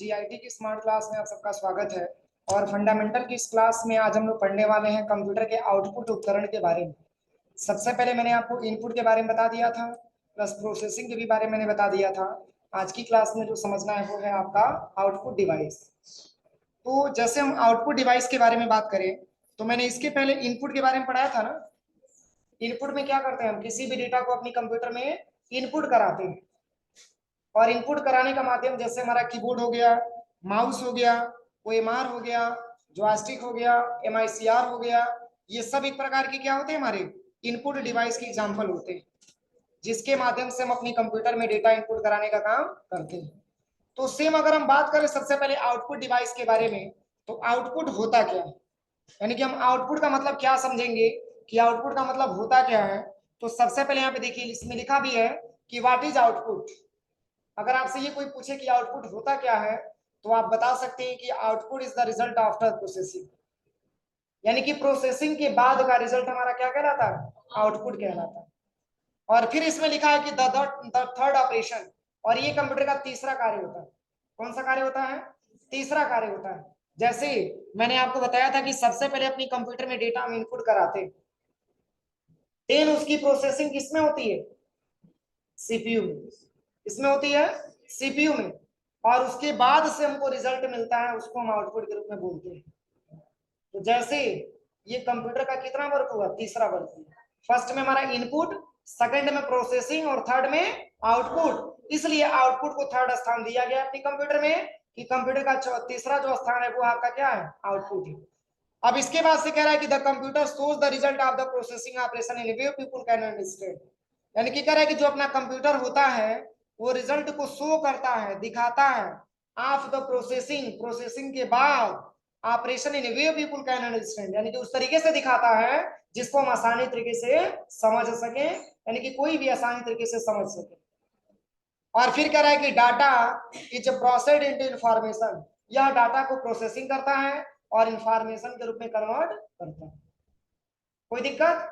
GIT की smart class में आप सबका स्वागत है। और फंडामेंटल की इस क्लास में आज हम लोग पढ़ने वाले हैं कंप्यूटर के आउटपुट उपकरण के बारे में। सबसे पहले मैंने आपको इनपुट के बारे में बता दिया था, प्लस प्रोसेसिंग के भी बारे में मैंने बता दिया था। आज की क्लास में जो समझना है वो है आपका आउटपुट डिवाइस। तो जैसे हम आउटपुट डिवाइस के बारे में बात करें तो मैंने इसके पहले इनपुट के बारे में पढ़ाया था ना। इनपुट में क्या करते हैं, हम किसी भी डेटा को अपनी कंप्यूटर में इनपुट कराते हैं। और इनपुट कराने का माध्यम जैसे हमारा कीबोर्ड हो गया, माउस हो गया, ओएमआर हो गया, जॉयस्टिक हो गया, एमआईसीआर हो गया, ये सब एक प्रकार के क्या होते हैं, हमारे इनपुट डिवाइस के एग्जाम्पल होते हैं, जिसके माध्यम से हम अपनी कंप्यूटर में डेटा इनपुट कराने का काम करते हैं। तो सेम अगर हम बात करें सबसे पहले आउटपुट डिवाइस के बारे में, तो आउटपुट होता क्या है, यानी कि हम आउटपुट का मतलब क्या समझेंगे कि आउटपुट का मतलब होता क्या है। तो सबसे पहले यहाँ पे देखिए, इसमें लिखा भी है कि व्हाट इज आउटपुट। अगर आपसे ये कोई पूछे कि आउटपुट होता क्या है, तो आप बता सकते हैं कि output is the result after processing, यानी कि प्रोसेसिंग के बाद का रिजल्ट हमारा क्या कहलाता है, आउटपुट कहलाता है। और फिर इसमें लिखा है कि द थर्ड ऑपरेशन, और ये कंप्यूटर का तीसरा कार्य होता है। कौन सा कार्य होता है, तीसरा कार्य होता है। जैसे मैंने आपको बताया था कि सबसे पहले अपनी कंप्यूटर में डेटा हम इनपुट कराते, देन उसकी प्रोसेसिंग किसमें होती है, सीपीयू में। इसमें होती है सीपीयू में, और उसके बाद से हमको रिजल्ट मिलता है, उसको हम आउटपुट के रूप में बोलते हैं। तो जैसे ये कंप्यूटर का कितना वर्क हुआ, तीसरा वर्क हुआ। फर्स्ट में हमारा इनपुट, सेकंड में प्रोसेसिंग और थर्ड में आउटपुट। इसलिए आउटपुट को थर्ड स्थान दिया गया अपने कंप्यूटर में कि कंप्यूटर का तीसरा जो स्थान है वो आपका क्या है, आउटपुट है। अब इसके बाद से कह रहा है कि the computer shows the result of the processing operation in way people can understand, यानी कि कह रहा है कि जो अपना कंप्यूटर होता है वो रिजल्ट को शो करता है, दिखाता है ऑफ द प्रोसेसिंग, प्रोसेसिंग के बाद operation in way people can understand, यानी कि उस तरीके से दिखाता है जिसको हम आसानी तरीके से समझ सके, यानी कि कोई भी आसानी तरीके से समझ सके। और फिर कह रहा है कि data is processed into information, यह डाटा को प्रोसेसिंग करता है और इंफॉर्मेशन के रूप में कन्वर्ट करता है। कोई दिक्कत।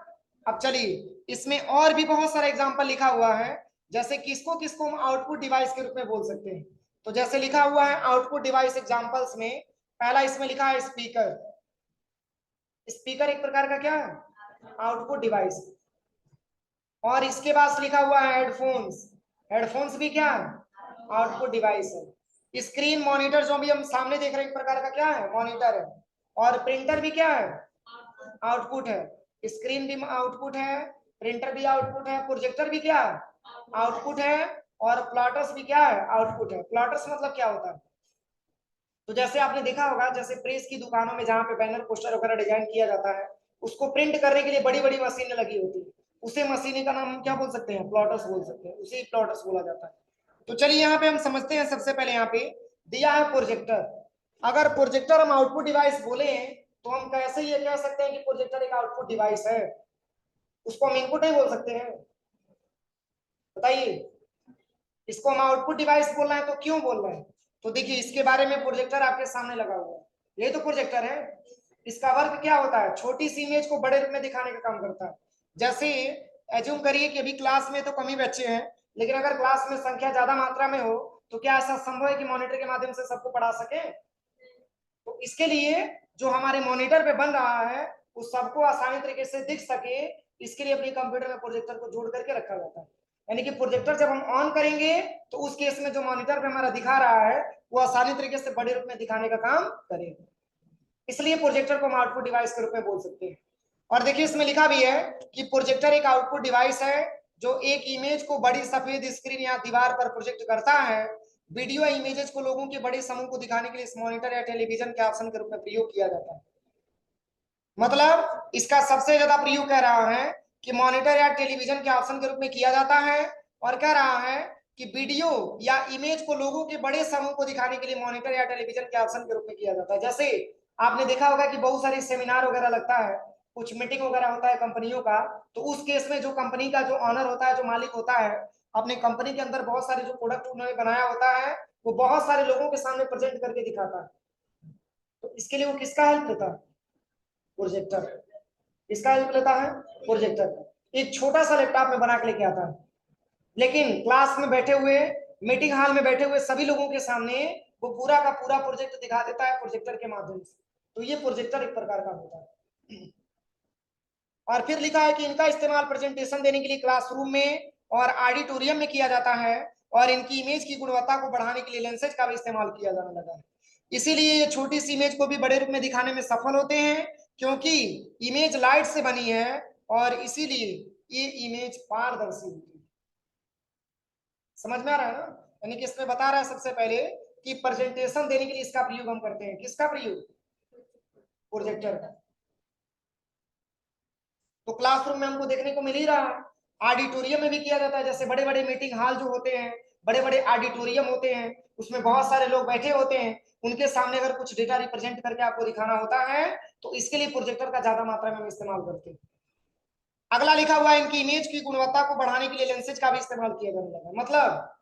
अब चलिए, इसमें और भी बहुत सारा एग्जांपल लिखा हुआ है, जैसे किसको किसको हम आउटपुट डिवाइस के रूप में बोल सकते हैं। तो जैसे लिखा हुआ है आउटपुट डिवाइस एग्जांपल्स में, पहला इसमें लिखा है स्पीकर। स्पीकर एक प्रकार का क्या है, आउटपुट डिवाइस। और इसके बाद लिखा हुआ है हेडफोन्स। हेडफोन्स भी क्या है, आउटपुट डिवाइस है। स्क्रीन मॉनिटर जो भी हम सामने देख रहे हैं एक प्रकार का क्या है, मॉनिटर है। और प्रिंटर भी क्या है, आउटपुट है। स्क्रीन भी आउटपुट है, प्रिंटर भी आउटपुट है, प्रोजेक्टर भी क्या है, आउटपुट है। और प्लॉटर्स भी क्या है, आउटपुट है। प्लॉटर्स मतलब क्या होता है, तो जैसे आपने देखा होगा, जैसे प्रेस की दुकानों में जहाँ पे बैनर पोस्टर वगैरह डिजाइन किया जाता है, उसको प्रिंट करने के लिए बड़ी बड़ी मशीनें लगी होती है। उसे मशीनें का नाम हम क्या बोल सकते हैं, प्लॉटर्स बोल सकते हैं, उसे प्लॉटर्स बोला जाता है। तो चलिए यहाँ पे हम समझते हैं। सबसे पहले यहाँ पे दिया है प्रोजेक्टर। अगर प्रोजेक्टर हम आउटपुट डिवाइस बोले तो हम कैसे ये कह सकते हैं कि प्रोजेक्टर एक आउटपुट डिवाइस है, उसको हम इनपुट नहीं बोल सकते हैं, बताइए। इसको हम आउटपुट डिवाइस बोल रहे हैं तो क्यों बोल रहे हैं, तो देखिए इसके बारे में, प्रोजेक्टर आपके सामने लगा हुआ है, ये तो प्रोजेक्टर है। इसका वर्क क्या होता है, छोटी सी इमेज को बड़े रूप में दिखाने का काम करता है। जैसे एज्यूम करिए कि अभी क्लास में तो कम ही बच्चे हैं, लेकिन अगर क्लास में संख्या ज्यादा मात्रा में हो तो क्या ऐसा संभव है कि मॉनिटर के माध्यम से सबको पढ़ा सके। तो इसके लिए जो हमारे मॉनिटर पे बन रहा है वो सबको आसानी तरीके से दिख सके, इसके लिए अपने कंप्यूटर में प्रोजेक्टर को जोड़ करके रखा जाता है। यानी कि प्रोजेक्टर जब हम ऑन करेंगे तो उस केस में जो मॉनिटर पे हमारा दिखा रहा है वो आसानी तरीके से बड़े रूप में दिखाने का काम करेगा, इसलिए प्रोजेक्टर को हम आउटपुट डिवाइस के रूप में बोल सकते हैं। और देखिए इसमें लिखा भी है कि प्रोजेक्टर एक आउटपुट डिवाइस है जो एक इमेज को बड़ी सफेद स्क्रीन या दीवार पर प्रोजेक्ट करता है। वीडियो या इमेजेस को लोगों के बड़े समूह को दिखाने के लिए इस मॉनिटर या टेलीविजन के ऑप्शन के रूप में प्रयोग किया जाता है। मतलब इसका सबसे ज्यादा प्रयोग कह रहा है कि मॉनिटर या टेलीविजन के ऑप्शन के रूप में किया जाता है, और कह रहा है कि वीडियो या इमेज को लोगों के बड़े समूह को दिखाने के लिए मॉनिटर या टेलीविजन के ऑप्शन के रूप में किया जाता है। जैसे आपने देखा होगा कि बहुत सारे सेमिनार वगैरह लगता है, कुछ मीटिंग वगैरह होता है कंपनियों का, तो उस केस में जो कंपनी का जो ऑनर होता है, जो मालिक होता है, अपने कंपनी के अंदर बहुत सारे जो प्रोडक्ट उन्होंने बनाया होता है वो बहुत सारे लोगों के सामने प्रेजेंट करके दिखाता है। तो इसके लिए वो किसका हेल्प लेता है, प्रोजेक्टर। इसका हेल्प लेता है प्रोजेक्टर। एक छोटा सा लैपटॉप में बना के लेके आता है, लेकिन क्लास में बैठे हुए मीटिंग हॉल में बैठे हुए सभी लोगों के सामने वो पूरा का पूरा प्रोजेक्ट दिखा देता है प्रोजेक्टर के माध्यम से। तो ये प्रोजेक्टर एक प्रकार का होता है। और फिर लिखा है कि इनका इस्तेमाल प्रेजेंटेशन देने के लिए क्लासरूम में और ऑडिटोरियम में किया जाता है, और इनकी इमेज की गुणवत्ता को बढ़ाने के लिए लेंसेज का भी इस्तेमाल किया जाने लगा है। इसीलिए ये छोटी सी इमेज को भी बड़े रूप में दिखाने में सफल होते हैं, क्योंकि इमेज लाइट से बनी है और इसीलिए ये इमेज पारदर्शी होती है। समझ में आ रहा है ना? यानी कि इसमें बता रहा है सबसे पहले कि प्रेजेंटेशन देने के लिए इसका प्रयोग हम करते हैं। किसका प्रयोग? प्रोजेक्टर का। तो क्लासरूम में हमको देखने को मिल ही रहा है, ऑडिटोरियम में भी किया जाता है। जैसे बड़े बड़े मीटिंग हॉल जो होते हैं, बड़े बड़े ऑडिटोरियम होते हैं, उसमें बहुत सारे लोग बैठे होते हैं, उनके सामने अगर कुछ डेटा रिप्रेजेंट करके आपको दिखाना होता है तो इसके लिए प्रोजेक्टर का ज्यादा मात्रा में हम इस्तेमाल करते हैं। अगला लिखा हुआ है इनकी इमेज की गुणवत्ता को बढ़ाने के लिए लेंसेज का भी इस्तेमाल किया जाने लगा। मतलब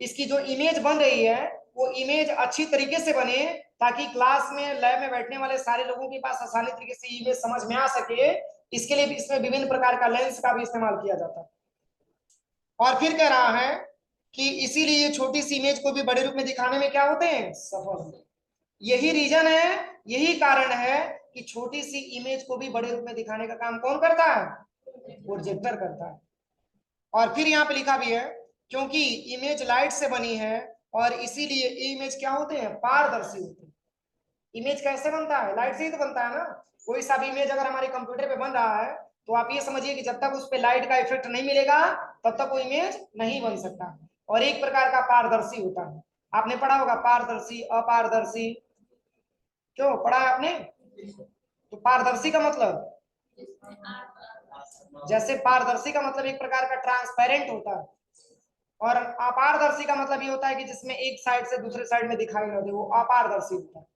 इसकी जो इमेज बन रही है वो इमेज अच्छी तरीके से बने, ताकि क्लास में लैब में बैठने वाले सारे लोगों के पास आसानी तरीके से इमेज समझ में आ सके। इसके लिए भी इसमें विभिन्न प्रकार का लेंस का भी इस्तेमाल किया जाता है। और फिर कह रहा है कि इसीलिए छोटी सी इमेज को भी बड़े रूप में दिखाने में क्या होते हैं? सफल होते हैं। यही रीजन है, यही कारण है कि छोटी सी इमेज को भी बड़े रूप में दिखाने का काम कौन करता है? प्रोजेक्टर करता है। और फिर यहाँ पे लिखा भी है क्योंकि इमेज लाइट से बनी है और इसीलिए इमेज क्या होते हैं? पारदर्शी होते हैं। इमेज कैसे बनता है? लाइट से ही तो बनता है ना। कोई सा भी इमेज अगर हमारे कंप्यूटर पे बन रहा है तो आप ये समझिए कि जब तक उस पे लाइट का इफेक्ट नहीं मिलेगा तब तक वो इमेज नहीं बन सकता। और एक प्रकार का पारदर्शी होता है। आपने पढ़ा होगा पारदर्शी, अपारदर्शी। क्यों पढ़ा है आपने? तो पारदर्शी का मतलब, जैसे पारदर्शी का मतलब एक प्रकार का ट्रांसपेरेंट होता है, और अपारदर्शी का मतलब ये होता है कि जिसमें एक साइड से दूसरे साइड में दिखाई न दे, वो अपारदर्शी होता है।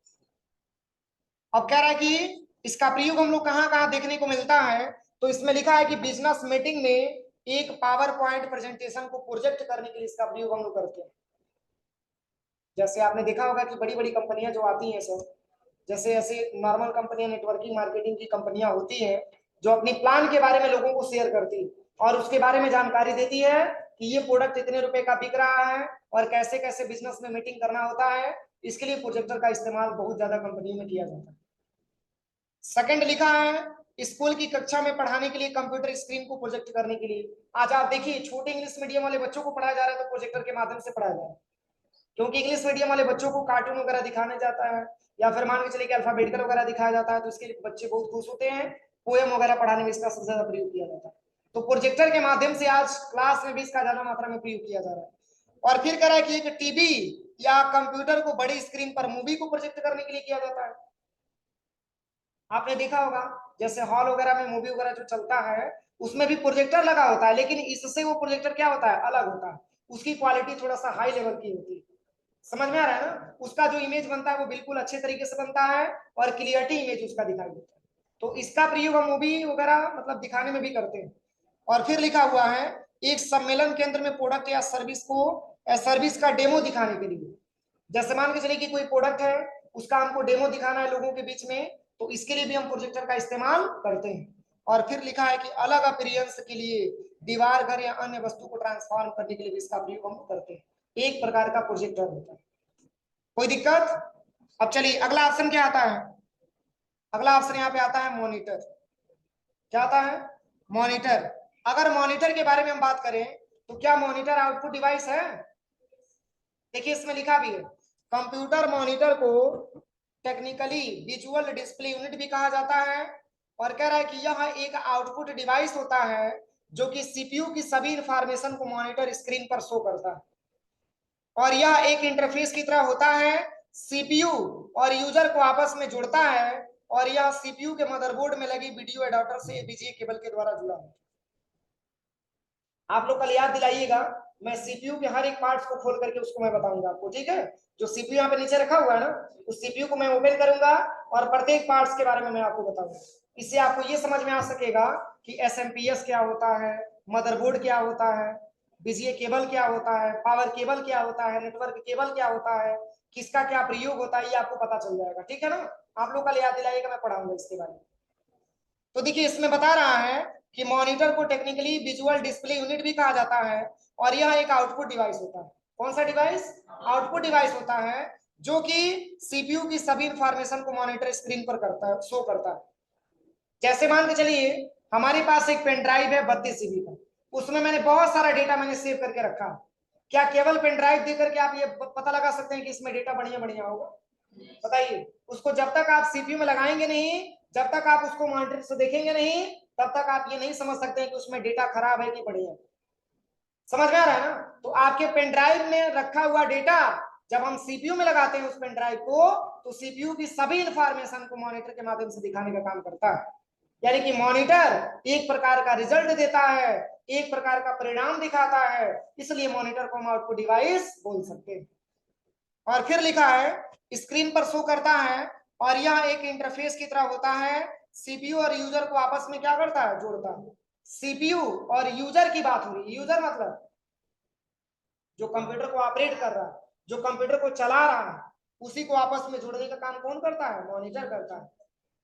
अब कह रहा है कि इसका प्रयोग हम लोग कहाँ कहाँ देखने को मिलता है, तो इसमें लिखा है कि बिजनेस मीटिंग में एक पावर पॉइंट प्रेजेंटेशन को प्रोजेक्ट करने के लिए इसका प्रयोग हम लोग करते हैं। जैसे आपने देखा होगा कि बड़ी बड़ी कंपनियां जो आती हैं सब, जैसे ऐसे नॉर्मल कंपनियां, नेटवर्किंग मार्केटिंग की कंपनियां होती हैं, जो अपनी प्लान के बारे में लोगों को शेयर करती है और उसके बारे में जानकारी देती है कि ये प्रोडक्ट इतने रुपए का बिक रहा है और कैसे कैसे बिजनेस में मीटिंग करना होता है। इसके लिए प्रोजेक्टर का इस्तेमाल बहुत ज्यादा कंपनियों में किया जाता है। सेकंड लिखा है स्कूल की कक्षा में पढ़ाने के लिए कंप्यूटर स्क्रीन को प्रोजेक्ट करने के लिए। आज आप देखिए छोटे इंग्लिश मीडियम वाले बच्चों को पढ़ाया जा रहा है तो प्रोजेक्टर के माध्यम से पढ़ाया जा रहा है, क्योंकि इंग्लिश मीडियम वाले बच्चों को कार्टून वगैरह दिखाने जाता है या फिर मान के चलिए कि अल्फाबेटिकल वगैरह दिखाया जाता है, तो इसके लिए बच्चे बहुत खुश होते हैं। पोएम वगैरह पढ़ाने में इसका सबसे ज्यादा प्रयोग किया जाता है। तो प्रोजेक्टर के माध्यम से आज क्लास में भी इसका ज्यादा मात्रा में प्रयोग किया जा रहा है। और फिर कह रहा है कि एक टीवी या कंप्यूटर को बड़ी स्क्रीन पर मूवी को प्रोजेक्ट करने के लिए किया जाता है। आपने देखा होगा जैसे हॉल वगैरह में मूवी वगैरह जो चलता है उसमें भी प्रोजेक्टर लगा होता है, लेकिन इससे वो प्रोजेक्टर क्या होता है? अलग होता है। उसकी क्वालिटी थोड़ा सा हाई लेवल की होती है। समझ में आ रहा है ना? उसका जो इमेज बनता है वो बिल्कुल अच्छे तरीके से बनता है और क्लियरिटी इमेज उसका दिखाई देता है। तो इसका प्रयोग हम मूवी वगैरह मतलब दिखाने में भी करते हैं। और फिर लिखा हुआ है एक सम्मेलन केंद्र में प्रोडक्ट या सर्विस को सर्विस का डेमो दिखाने के लिए। जैसे मान के चलिए कि कोई प्रोडक्ट है, उसका हमको डेमो दिखाना है लोगों के बीच में, तो इसके लिए भी हम प्रोजेक्टर का इस्तेमाल करते हैं। और फिर लिखा है कि अलग अपीयरेंस के लिए दीवार, घर या अन्य वस्तु को ट्रांसफॉर्म करने के लिए भी इसका प्रयोग हम करते हैं। एक प्रकार का प्रोजेक्टर होता है। कोई दिक्कत? अब चलिए अगला ऑप्शन क्या आता है? अगला ऑप्शन यहाँ पे आता है मॉनिटर। क्या आता है? मॉनिटर। अगर मॉनिटर के बारे में हम बात करें तो क्या मॉनिटर आउटपुट डिवाइस है? देखिए इसमें लिखा भी है कंप्यूटर मॉनिटर को टेक्निकली विजुअल डिस्प्ले यूनिट भी कहा जाता है। और कह रहा है कि यह एक आउटपुट डिवाइस होता है जो कि सीपीयू की सभी इंफॉर्मेशन को मॉनिटर स्क्रीन पर शो करता है। और यह एक इंटरफेस की तरह होता है, सीपीयू और यूजर को आपस में जोड़ता है, और यह सीपीयू के मदरबोर्ड में लगी वीडियो एडाप्टर से बीजीए केबल के द्वारा जुड़ा है। आप लोग कल याद दिलाइएगा, मैं सीपीयू के हर एक पार्ट्स को खोल करके उसको मैं बताऊंगा आपको, ठीक है? जो सीपीयू यहाँ पे नीचे रखा हुआ है ना, उस सीपीयू को मैं ओपन करूंगा और प्रत्येक पार्ट्स के बारे में मैं आपको बताऊंगा। इससे आपको ये समझ में आ सकेगा कि एसएमपीएस क्या होता है, मदरबोर्ड क्या होता है, बीजीए केबल क्या होता है, पावर केबल क्या होता है, नेटवर्क केबल क्या होता है, किसका क्या प्रयोग होता है, ये आपको पता चल जाएगा, ठीक है ना? आप लोग कल याद दिलाइएगा, मैं पढ़ाऊंगा इसके बारे में। तो देखिए इसमें बता रहा है कि मॉनिटर को टेक्निकली विजुअल डिस्प्ले यूनिट भी कहा जाता है, और यह एक आउटपुट डिवाइस होता है। कौन सा डिवाइस? आउटपुट डिवाइस होता है, जो कि सीपीयू की सभी इंफॉर्मेशन को मॉनिटर स्क्रीन पर करता है, शो करता है। जैसे मान के चलिए हमारे पास एक पेन ड्राइव है 32 GB का, उसमें मैंने बहुत सारा डेटा मैंने सेव करके रखा। क्या केवल पेन ड्राइव देख करके आप ये पता लगा सकते हैं कि इसमें डेटा बढ़िया बढ़िया होगा? बताइए। उसको जब तक आप सीपीयू में लगाएंगे नहीं, जब तक आप उसको मॉनिटर से देखेंगे नहीं, तब तक आप ये नहीं समझ सकते हैं कि उसमें डेटा खराब है कि बढ़िया। समझ में आ रहा है ना? तो आपके पेन ड्राइव में रखा हुआ डेटा जब हम सीपीयू में लगाते हैं उस पेन ड्राइव को, तो सीपीयू की सभी इंफॉर्मेशन को मॉनिटर के माध्यम से दिखाने का काम करता है। यानी कि मॉनिटर एक प्रकार का रिजल्ट देता है, एक प्रकार का परिणाम दिखाता है, इसलिए मॉनिटर को हम आउटपुट डिवाइस बोल सकते हैं। और फिर लिखा है स्क्रीन पर शो करता है, और यह एक इंटरफेस की तरह होता है, सीपीयू और यूजर को आपस में क्या करता है? जोड़ता है। सीपीयू और यूजर की बात हो रही है। यूजर मतलब जो कंप्यूटर को ऑपरेट कर रहा है, जो कंप्यूटर को चला रहा है, उसी को आपस में जोड़ने का काम कौन करता है? मॉनिटर करता है।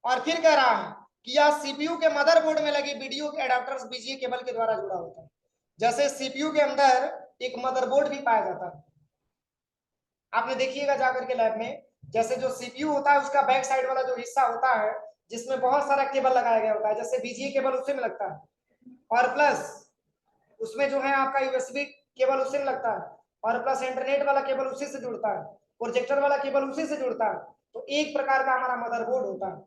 और फिर कह रहा है कि यह सीपीयू के मदरबोर्ड में लगे वीडियो के एडाप्टर्स बीजीए केबल के द्वारा जुड़ा होता है। जैसे सीपीयू के अंदर एक मदरबोर्ड भी पाया जाता है, आपने देखिएगा जाकर के लैब में, जैसे जो सीपीयू होता है उसका बैक साइड वाला जो हिस्सा होता है, जिसमें बहुत सारा केबल लगाया गया होता है, जैसे बीजीए केबल उसी में लगता है, और प्लस उसमें जो है आपका यूएसबी केबल उसी में लगता है, और प्लस इंटरनेट वाला केबल उसी से जुड़ता है, प्रोजेक्टर वाला केबल उसी से जुड़ता है। तो एक प्रकार का हमारा मदरबोर्ड होता है,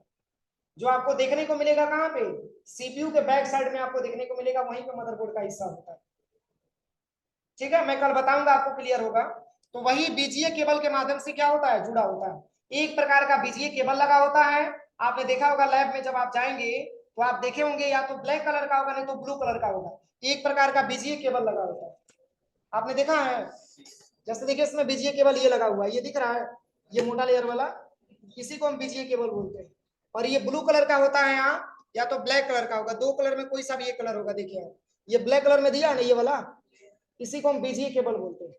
जो आपको देखने को मिलेगा कहाँ पे? सीपीयू के बैक साइड में आपको देखने को मिलेगा, वहीं पे मदरबोर्ड का हिस्सा होता है। ठीक है, मैं कल बताऊंगा, आपको क्लियर होगा। तो वही बीजीए केबल के माध्यम से क्या होता है? जुड़ा होता है। एक प्रकार का बीजीए केबल लगा होता है। आपने देखा होगा लैब में जब आप जाएंगे तो आप देखे होंगे या तो ब्लैक कलर का होगा, नहीं तो ब्लू कलर का होगा, एक प्रकार का बीजीए केबल लगा होता है। आपने देखा है? जैसे देखिए इसमें बीजीए केबल ये लगा हुआ है, ये दिख रहा है, ये मोटा लेयर वाला, इसी को हम बीजीए केबल बोलते हैं। और ये ब्लू कलर का होता है यहाँ, या तो ब्लैक कलर का होगा, दो कलर में कोई सा भी एक कलर होगा। देखिए ये ब्लैक कलर में दिया ना, ये वाला, इसी को हम बीजीए केबल बोलते हैं।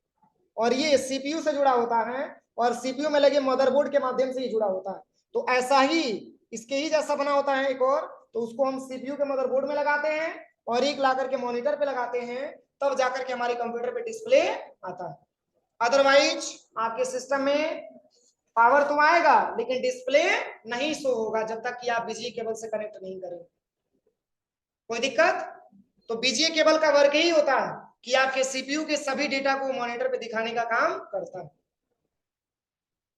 और ये सीपीयू से जुड़ा होता है, और सीपीयू में लगे मदरबोर्ड के माध्यम से ही जुड़ा होता है। तो ऐसा ही इसके ही जैसा बना होता है एक और, तो उसको हम सीपीयू के मदरबोर्ड में लगाते हैं, और एक ला करके मॉनिटर पे लगाते हैं, तब जाकर के हमारे कंप्यूटर पे डिस्प्ले आता है। अदरवाइज आपके सिस्टम में पावर तो आएगा लेकिन डिस्प्ले नहीं शो होगा जब तक कि आप बिजली केबल से कनेक्ट नहीं करें। कोई दिक्कत? तो बीजीए केबल का वर्क यही होता है कि आपके सीपीयू के सभी डेटा को मॉनिटर पे दिखाने का काम करता है।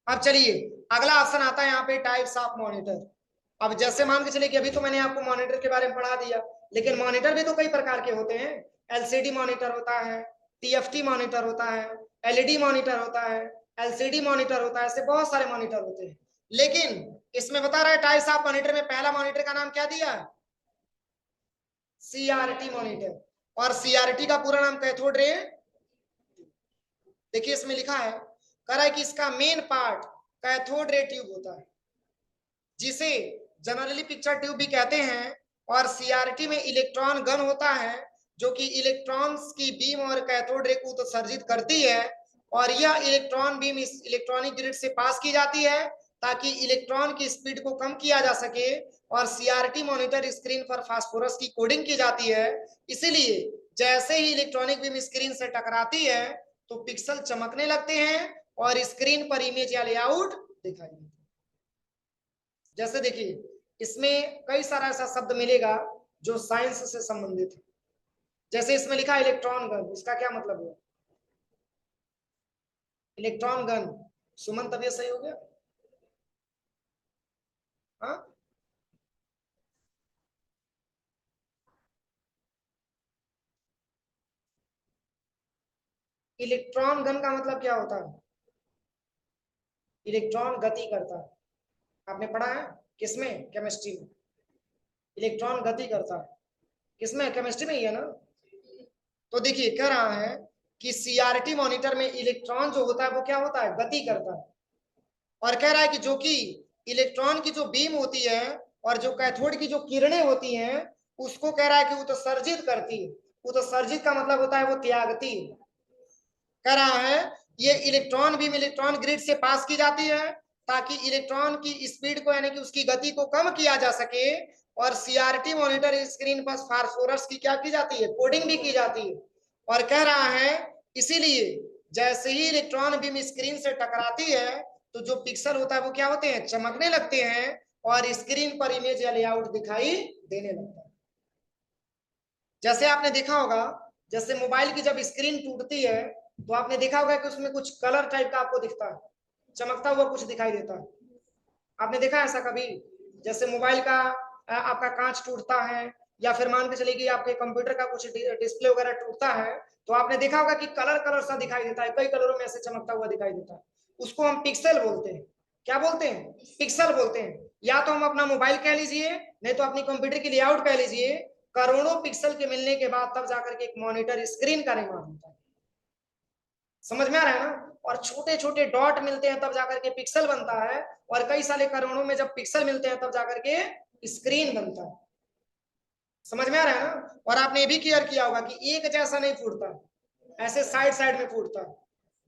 अब चलिए अगला ऑप्शन आता है यहाँ पे, टाइप्स ऑफ मॉनिटर। अब जैसे मान के चलिए कि अभी तो मैंने आपको मॉनिटर के बारे में पढ़ा दिया, लेकिन मॉनिटर भी तो कई प्रकार के होते हैं। एलसीडी मॉनिटर होता है, टीएफटी मॉनिटर होता है, एलईडी मॉनिटर होता है, एलसीडी मॉनिटर होता है, ऐसे बहुत सारे मॉनिटर होते हैं। लेकिन इसमें बता रहा है टाइप्स ऑफ मॉनिटर में पहला मॉनिटर का नाम क्या दिया है? CRT monitor. और सीआरटी का पूरा नाम कैथोड रे, देखिए इसमें लिखा है, कह रहा है कि इसका main part cathode ray tube होता है, जिसे जनरली पिक्चर ट्यूब भी कहते हैं। और सीआरटी में इलेक्ट्रॉन गन होता है, जो कि इलेक्ट्रॉन्स की बीम और कैथोड रे को उत्सर्जित करती है, और यह इलेक्ट्रॉन बीम इस इलेक्ट्रॉनिक ग्रिड से पास की जाती है ताकि इलेक्ट्रॉन की स्पीड को कम किया जा सके। और सीआरटी मॉनिटर स्क्रीन पर फास्फोरस की कोडिंग की जाती है, इसीलिए जैसे ही इलेक्ट्रॉनिक बीम स्क्रीन से टकराती है तो पिक्सल चमकने लगते हैं और स्क्रीन पर इमेज या लेआउट दिखाई देता है। जैसे देखिए इसमें कई सारा ऐसा शब्द मिलेगा जो साइंस से संबंधित है। जैसे इसमें लिखा है इलेक्ट्रॉन गन, इसका क्या मतलब हुआ? इलेक्ट्रॉन गन, सुमन तबियत सही हो गया? हाँ, इलेक्ट्रॉन गन का मतलब क्या होता है? इलेक्ट्रॉन गति करता है, आपने पढ़ा है किसमें? केमिस्ट्री में। इलेक्ट्रॉन गति करता है किसमें? केमिस्ट्री में ही है ना। तो देखिए कह रहा है कि सीआरटी मॉनिटर में इलेक्ट्रॉन जो होता है वो क्या होता है? गति करता है। और कह रहा है कि जो कि इलेक्ट्रॉन की जो बीम होती है और जो कैथोड की जो किरणें होती हैं उसको कह रहा है कि उत्सर्जित करती है। उत्सर्जित का मतलब होता है वो त्यागती है। कह रहा है ये इलेक्ट्रॉन बीम इलेक्ट्रॉन ग्रिड से पास की जाती है, ताकि इलेक्ट्रॉन की स्पीड को यानी कि उसकी गति को कम किया जा सके। और सीआरटी मॉनिटर स्क्रीन पर फास्फोरस की क्या की जाती है, कोडिंग भी की जाती है। और कह रहा है इसीलिए जैसे ही इलेक्ट्रॉन बीम स्क्रीन से टकराती है तो जो पिक्सल होता है वो क्या होते हैं, चमकने लगते हैं और स्क्रीन पर इमेज या लेआउट दिखाई देने लगता है। जैसे आपने देखा होगा, जैसे मोबाइल की जब स्क्रीन टूटती है तो आपने देखा होगा कि उसमें कुछ कलर टाइप का आपको दिखता है, चमकता हुआ कुछ दिखाई देता है। आपने देखा ऐसा कभी? जैसे मोबाइल का आपका कांच टूटता है या फिर मान के चलिए कि आपके कंप्यूटर का कुछ डिस्प्ले वगैरह टूटता है तो आपने देखा होगा कि कलर कलर सा दिखाई देता है, कई कलरों में ऐसे चमकता हुआ दिखाई देता है। उसको हम पिक्सल बोलते हैं। क्या बोलते हैं? पिक्सल बोलते हैं। या तो हम अपना मोबाइल कह लीजिए, नहीं तो अपनी कंप्यूटर की लेआउट कह लीजिए। करोड़ों पिक्सल के मिलने के बाद तब जाकर के एक मॉनिटर स्क्रीन का निर्माण होता है। समझ में आ रहा है ना? और छोटे छोटे डॉट मिलते हैं तब जाकर के पिक्सल बनता है। और कई सारे करोड़ों में जब पिक्सल मिलते हैं तब जाकर के स्क्रीन बनता है। समझ में आ रहा है ना? और आपने ये भी क्लियर किया होगा कि एक जैसा नहीं फूटता, ऐसे साइड साइड में फूटता है।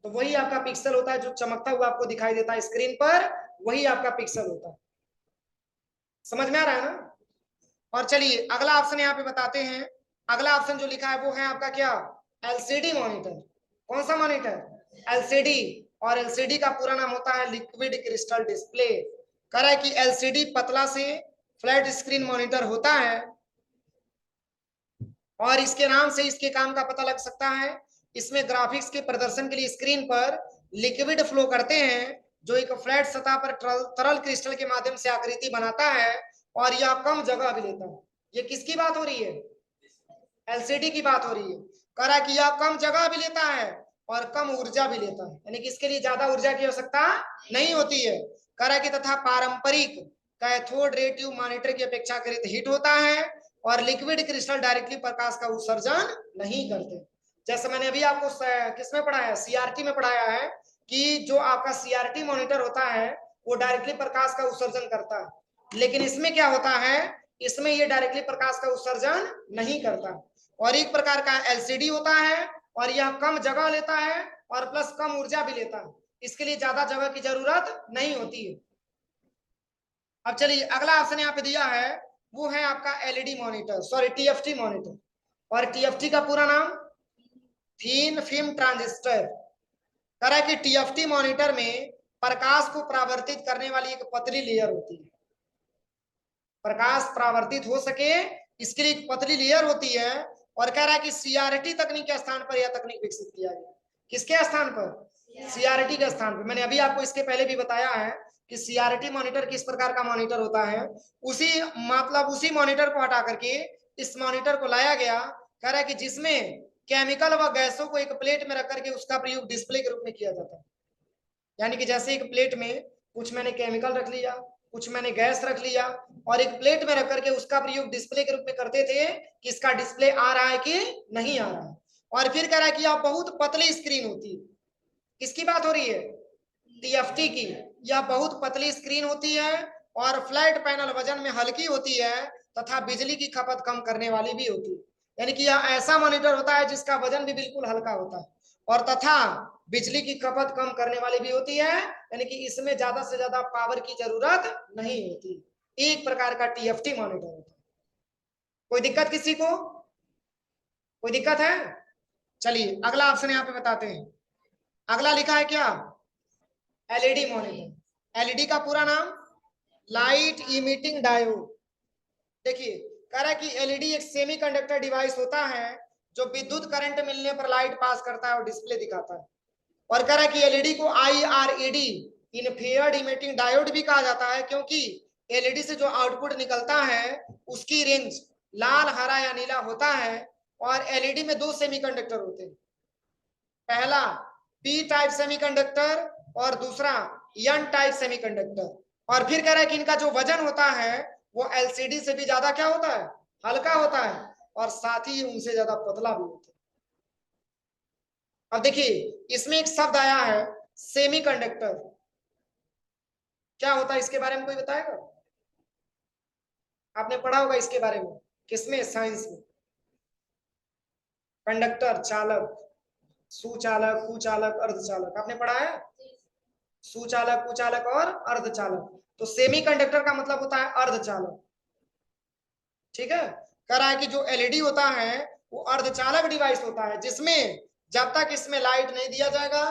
तो वही आपका पिक्सल होता है, जो चमकता हुआ आपको दिखाई देता है स्क्रीन पर, वही आपका पिक्सल होता है। समझ में आ रहा है ना? और चलिए अगला ऑप्शन यहाँ पे बताते हैं। अगला ऑप्शन जो लिखा है वो है आपका क्या, एलसीडी मॉनिटर। कौन सा मॉनिटर? एलसीडी। और एलसीडी का पूरा नाम होता है लिक्विड क्रिस्टल डिस्प्ले। कह रहा है कि एलसीडी पतला से फ्लैट स्क्रीन मॉनिटर होता है और इसके नाम से इसके काम का पता लग सकता है। इसमें ग्राफिक्स के प्रदर्शन के लिए स्क्रीन पर लिक्विड फ्लो करते हैं जो एक फ्लैट सतह पर तरल क्रिस्टल के माध्यम से आकृति बनाता है और यह कम जगह भी लेता है। ये किसकी बात हो रही है? एलसीडी की बात हो रही है। कह रहा है कि यह कम जगह भी लेता है और कम ऊर्जा भी लेता है, यानी कि इसके लिए ज्यादा ऊर्जा की आवश्यकता नहीं होती है। कह रहा है कि तथा पारंपरिक कैथोड रे ट्यूब मॉनिटर की अपेक्षाकृत हीट होता है और लिक्विड क्रिस्टल डायरेक्टली प्रकाश का उत्सर्जन नहीं करते। जैसे मैंने अभी आपको किसमें पढ़ाया है, सीआरटी में पढ़ाया है कि जो आपका सीआरटी मॉनिटर होता है वो डायरेक्टली प्रकाश का उत्सर्जन करता है। लेकिन इसमें क्या होता है, इसमें ये डायरेक्टली प्रकाश का उत्सर्जन नहीं करता। और एक प्रकार का एलसीडी होता है और यह कम जगह लेता है और प्लस कम ऊर्जा भी लेता है। इसके लिए ज्यादा जगह की जरूरत नहीं होती है। अब चलिए अगला ऑप्शन यहाँ पे दिया है वो है आपका LED monitor, sorry TFT monitor. और टीएफटी का पूरा नाम थीन फिल्म ट्रांजिस्टर। कह रहा है कि टीएफटी मॉनिटर में प्रकाश को परावर्तित करने वाली एक पतली लेयर होती है। प्रकाश परावर्तित हो सके इसके लिए एक पतली लेयर होती है। और कह रहा है कि सीआरटी तकनीक के स्थान पर यह तकनीक विकसित किया गया। किसके स्थान पर? सीआरटी के स्थान पर। मैंने अभी आपको इसके पहले भी बताया है कि सीआरटी मॉनिटर किस प्रकार का मॉनिटर होता है। उसी मॉनिटर को हटा करके इस मॉनिटर को लाया गया। कह रहा है कि जिसमें केमिकल व गैसों को एक प्लेट में रख करके उसका प्रयोग डिस्प्ले के रूप में किया जाता है। यानी कि जैसे एक प्लेट में कुछ मैंने केमिकल रख लिया, कुछ मैंने गैस रख लिया और एक प्लेट में रख करके उसका प्रयोग डिस्प्ले के रूप में करते थे कि इसका डिस्प्ले आ रहा है कि नहीं आ रहा है। और फिर कह रहा है कि यह बहुत पतली स्क्रीन होती है। किसकी बात हो रही है? टीएफटी की। यह बहुत पतली स्क्रीन होती है और फ्लैट पैनल वजन में हल्की होती है तथा बिजली की खपत कम करने वाली भी होती है। यानी कि यह ऐसा मॉनिटर होता है जिसका वजन भी बिल्कुल हल्का होता है और तथा बिजली की खपत कम करने वाली भी होती है। यानी कि इसमें ज्यादा से ज्यादा पावर की जरूरत नहीं होती। एक प्रकार का टीएफटी मॉनिटर होता है। कोई दिक्कत किसी को? कोई दिक्कत है? चलिए अगला ऑप्शन यहाँ पे बताते हैं। अगला लिखा है क्या, एलईडी मॉनिटर। एलईडी का पूरा नाम लाइट इमिटिंग डायोड। देखिए कह रहा है कि एलईडी एक सेमीकंडक्टर डिवाइस होता है जो विद्युत करंट मिलने पर लाइट पास करता है और डिस्प्ले दिखाता है। और कह रहा है कि एलईडी को आईआरईडी इन्फ्रारेड इमिटिंग डायोड भी कहा जाता है क्योंकि एलईडी से जो आउटपुट निकलता है उसकी रेंज लाल, हरा या नीला होता है। और एलईडी में दो सेमीकंडक्टर होते हैं, पहला पी टाइप सेमीकंडक्टर और दूसरा एन टाइप सेमीकंडक्टर। और फिर कह रहा है कि इनका जो वजन होता है वो एलसीडी से भी ज्यादा क्या होता है, हल्का होता है और साथ ही उनसे ज्यादा पतला भी होता है। अब देखिए इसमें एक शब्द आया है सेमीकंडक्टर। क्या होता है इसके बारे में कोई बताएगा? आपने पढ़ा होगा इसके बारे में, किसमें? साइंस में। कंडक्टर, चालक, सुचालक, कुचालक, अर्धचालक, आपने पढ़ा है? सुचालक, कुचालक और अर्धचालक। तो सेमीकंडक्टर का मतलब होता है अर्धचालक। ठीक है, कह रहा है कि जो एलईडी होता है वो अर्धचालक डिवाइस होता है, जिसमें जब तक इसमें लाइट नहीं दिया जाएगा,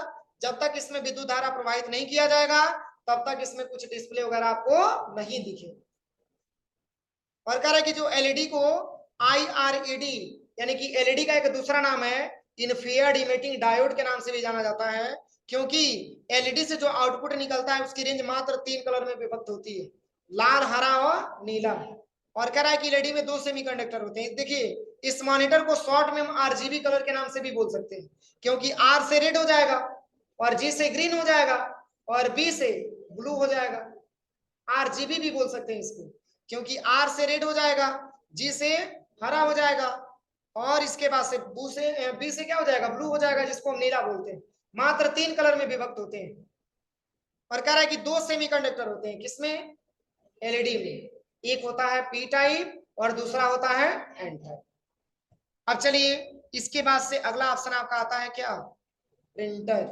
जब तक इसमें विद्युत धारा प्रवाहित नहीं किया जाएगा, तब तक इसमें कुछ डिस्प्ले वगैरह आपको नहीं दिखे। और कह रहा है कि जो एलईडी को आईआरईडी यानी कि एलईडी का एक दूसरा नाम है इन्फ्रारेड इमिटिंग डायोड के नाम से भी जाना जाता है, क्योंकि एलईडी से जो आउटपुट निकलता है उसकी रेंज मात्र 3 कलर में विभक्त होती है, लाल, हरा और नीला। और कह रहा है कि एलईडी में 2 सेमीकंडक्टर होते हैं। देखिए, इस मॉनिटर को शॉर्ट में हम आरजीबी कलर के नाम से भी बोल सकते हैं, क्योंकि आर से रेड हो जाएगा और जी से ग्रीन हो जाएगा और बी से ब्लू हो जाएगा। आरजीबी भी बोल सकते हैं इसको, क्योंकि आर से रेड हो जाएगा, जी से हरा हो जाएगा और इसके बाद से बी से क्या हो जाएगा, ब्लू हो जाएगा, जिसको हम नीला बोलते हैं। मात्र 3 कलर में विभक्त होते हैं। और कह रहा है कि 2 सेमीकंडक्टर होते हैं, किसमें, एलईडी में। एक होता है पी टाइप और दूसरा होता है एन टाइप। अब चलिए, इसके बाद से अगला ऑप्शन आपका आता है क्या, प्रिंटर।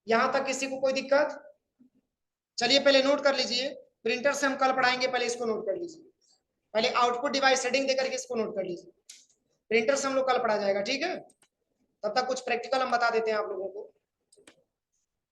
यहां तक किसी को कोई दिक्कत? चलिए पहले नोट कर लीजिए, प्रिंटर से हम कल पढ़ाएंगे, पहले इसको नोट कर लीजिए। पहले आउटपुट डिवाइस सेटिंग देकर के इसको नोट कर लीजिए। प्रिंटर से हम लोग कल पढ़ा जाएगा, ठीक है। तब तक कुछ प्रैक्टिकल हम बता देते हैं आप लोगों को।